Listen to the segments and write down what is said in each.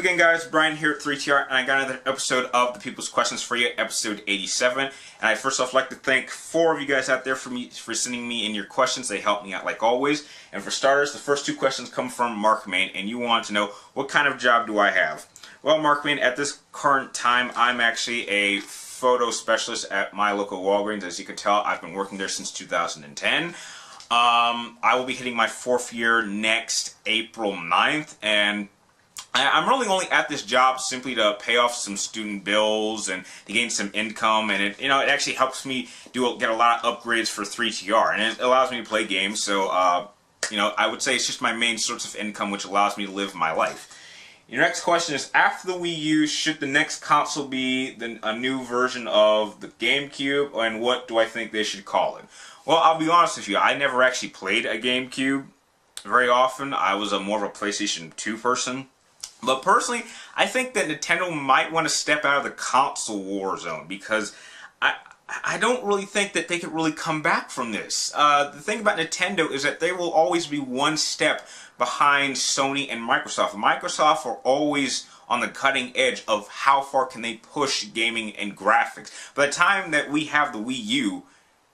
again, guys? Brian here at 3TR, and I got another episode of The People's Questions for you, episode 87. And I first off like to thank 4 of you guys out there for sending me in your questions. They help me out like always. And for starters, the first 2 questions come from Mark Main, and you want to know, what kind of job do I have? Well, Mark Main, at this current time, I'm actually a photo specialist at my local Walgreens. As you can tell, I've been working there since 2010. I will be hitting my 4th year next April 9th, and I'm really only at this job simply to pay off some student bills and to gain some income, and it actually helps me get a lot of upgrades for 3TR, and it allows me to play games. So I would say it's just my main source of income, which allows me to live my life. Your next question is, after the Wii U, should the next console be a new version of the GameCube, and what do I think they should call it? Well, I'll be honest with you, I never actually played a GameCube very often. I was more of a PlayStation 2 person. But personally, I think that Nintendo might want to step out of the console war zone, because I don't really think that they could really come back from this. The thing about Nintendo is that they will always be one step behind Sony and Microsoft. Microsoft are always on the cutting edge of how far can they push gaming and graphics. By the time that we have the Wii U,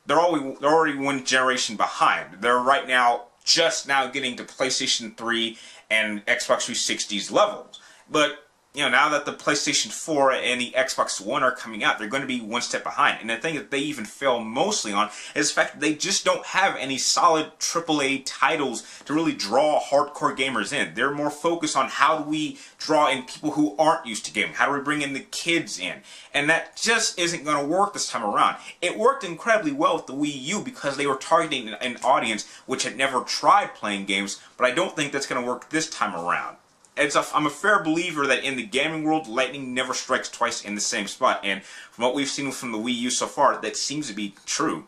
they're already one generation behind. They're right now just now getting to PlayStation 3 and Xbox 360's levels. But now that the PlayStation 4 and the Xbox One are coming out, they're going to be one step behind. And the thing that they even fail mostly on is the fact that they just don't have any solid AAA titles to really draw hardcore gamers in. They're more focused on how do we draw in people who aren't used to gaming? How do we bring in the kids in? And that just isn't going to work this time around. It worked incredibly well with the Wii U because they were targeting an audience which had never tried playing games, but I don't think that's going to work this time around. I'm a fair believer that in the gaming world, lightning never strikes twice in the same spot, and from what we've seen from the Wii U so far, that seems to be true.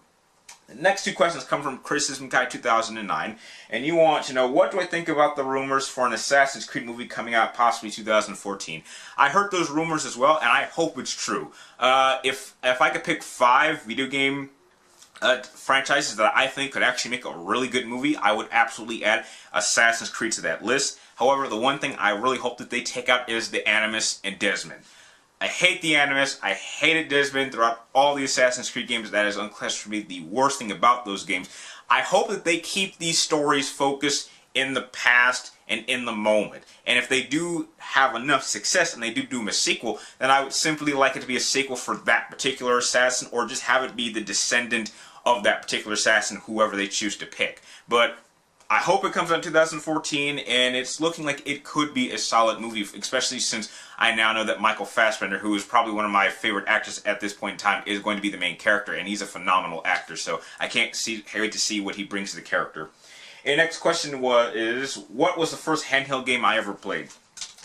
The next 2 questions come from Criticism Guy 2009, and you want to know, what do I think about the rumors for an Assassin's Creed movie coming out possibly 2014? I heard those rumors as well, and I hope it's true. If I could pick 5 video game franchises that I think could actually make a really good movie, I would absolutely add Assassin's Creed to that list. However, the one thing I really hope that they take out is the Animus and Desmond. I hate the Animus, I hated Desmond throughout all the Assassin's Creed games. That is unquestionably the worst thing about those games. I hope that they keep these stories focused in the past and in the moment. And if they do have enough success and they do them a sequel, then I would simply like it to be a sequel for that particular assassin, or just have it be the descendant of that particular assassin, whoever they choose to pick. But I hope it comes out in 2014, and it's looking like it could be a solid movie, especially since I now know that Michael Fassbender, who is probably one of my favorite actors at this point in time, is going to be the main character, and he's a phenomenal actor, so I can't wait to see what he brings to the character. And the next question is, what was the first handheld game I ever played?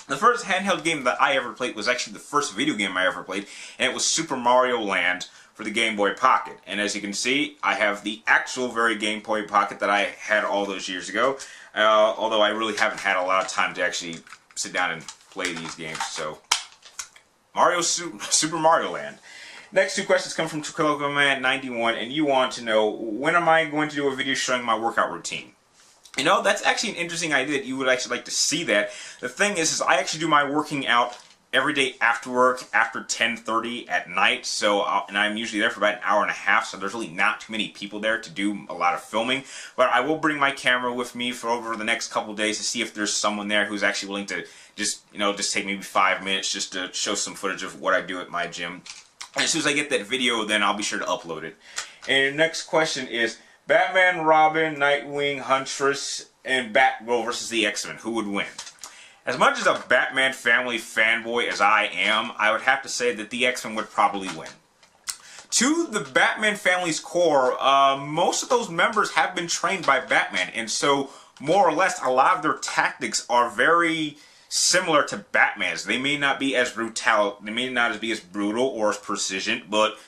The first handheld game that I ever played was actually the first video game I ever played, and it was Super Mario Land for the Game Boy Pocket. And as you can see, I have the actual very Game Boy Pocket that I had all those years ago, although I really haven't had a lot of time to actually sit down and play these games. So, Super Mario Land. Next 2 questions come from TruCocoman91, and you want to know, when am I going to do a video showing my workout routine? That's actually an interesting idea that you would actually like to see that. The thing is I actually do my working out every day after work, after 10:30 at night, and I'm usually there for about an hour and a half, so there's really not too many people there to do a lot of filming. But I will bring my camera with me for over the next couple days to see if there's someone there who's actually willing to just take maybe 5 minutes just to show some footage of what I do at my gym. And as soon as I get that video, then I'll be sure to upload it. And the next question is, Batman, Robin, Nightwing, Huntress, and Batgirl versus the X-Men, who would win? As much as a Batman family fanboy as I am, I would have to say that the X-Men would probably win. To the Batman family's core, most of those members have been trained by Batman, and so more or less a lot of their tactics are very similar to Batman's. They may not be as brutal, they may not be as brutal or as precision, but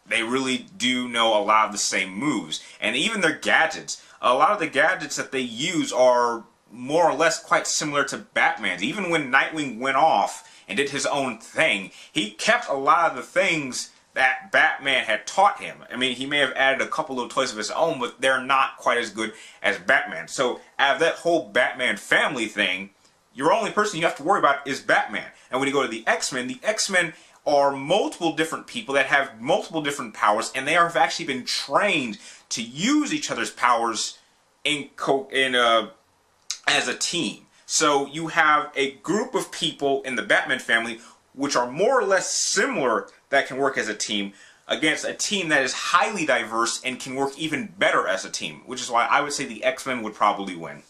they really do know a lot of the same moves. And even their gadgets, a lot of the gadgets that they use are more or less quite similar to Batman's. Even when Nightwing went off and did his own thing, he kept a lot of the things that Batman had taught him. I mean, he may have added a couple of toys of his own, but they're not quite as good as Batman. So out of that whole Batman family thing, your only person you have to worry about is Batman. And when you go to the X-Men are multiple different people that have multiple different powers, and they have actually been trained to use each other's powers as a team. So you have a group of people in the Batman family which are more or less similar that can work as a team against a team that is highly diverse and can work even better as a team, which is why I would say the X-Men would probably win.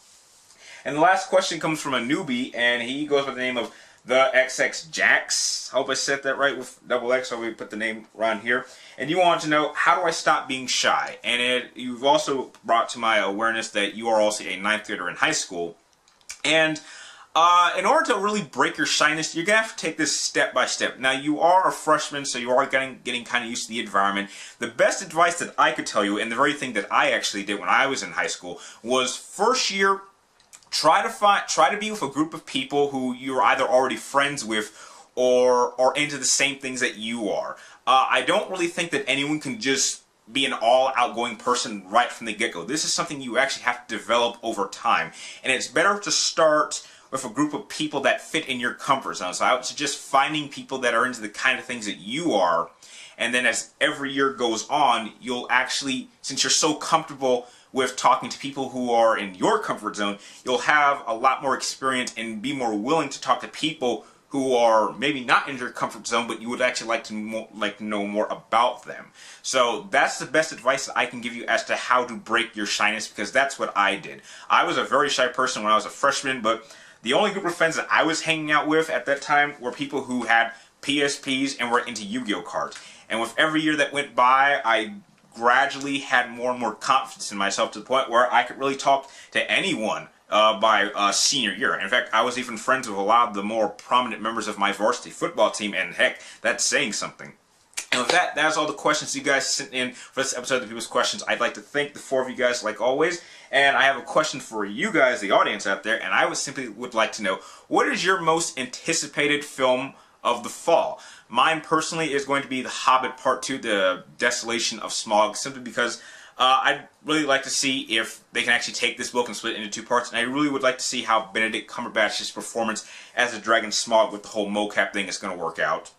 And the last question comes from a newbie, and he goes by the name of the XX Jax. I hope I said that right with double X, so we put the name around here. And you want to know, how do I stop being shy? And you've also brought to my awareness that you are also a 9th grader in high school. And in order to really break your shyness, you're going to have to take this step by step. Now, you are a freshman, so you are getting kind of used to the environment. The best advice that I could tell you, and the very thing that I actually did when I was in high school, was first year, try to be with a group of people who you're either already friends with or are into the same things that you are. I don't really think that anyone can just be an all-outgoing person right from the get-go. This is something you actually have to develop over time. And it's better to start with a group of people that fit in your comfort zone. So I would suggest finding people that are into the kind of things that you are. And then as every year goes on, you'll actually, since you're so comfortable with talking to people who are in your comfort zone, you'll have a lot more experience and be more willing to talk to people who are maybe not in your comfort zone, but you would actually like to know more about them. So that's the best advice that I can give you as to how to break your shyness, because that's what I did. I was a very shy person when I was a freshman, but the only group of friends that I was hanging out with at that time were people who had PSPs and were into Yu-Gi-Oh cards. And with every year that went by, I gradually had more and more confidence in myself to the point where I could really talk to anyone by senior year. In fact, I was even friends with a lot of the more prominent members of my varsity football team, and heck, that's saying something. And with that, that's all the questions you guys sent in for this episode of the People's Questions. I'd like to thank the 4 of you guys like always, and I have a question for you guys, the audience out there, and I would like to know, what is your most anticipated film of the fall? Mine personally is going to be The Hobbit Part 2, The Desolation of Smaug, simply because I'd really like to see if they can actually take this book and split it into 2 parts, and I really would like to see how Benedict Cumberbatch's performance as the Dragon Smaug with the whole mocap thing is going to work out.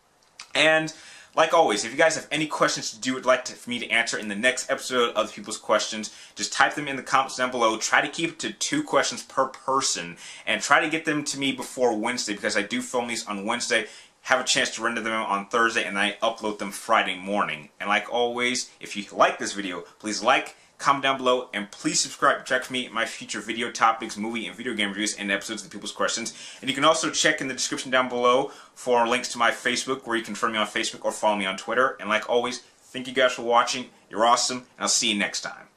And like always, if you guys have any questions you would like for me to answer in the next episode of the People's Questions, just type them in the comments down below. Try to keep it to 2 questions per person, and try to get them to me before Wednesday, because I do film these on Wednesday, have a chance to render them on Thursday, and I upload them Friday morning. And like always, if you like this video, please like, comment down below, and please subscribe to check for me my future video topics, movie and video game reviews, and episodes of the People's Questions. And you can also check in the description down below for links to my Facebook, where you can friend me on Facebook or follow me on Twitter. And like always, thank you guys for watching. You're awesome, and I'll see you next time.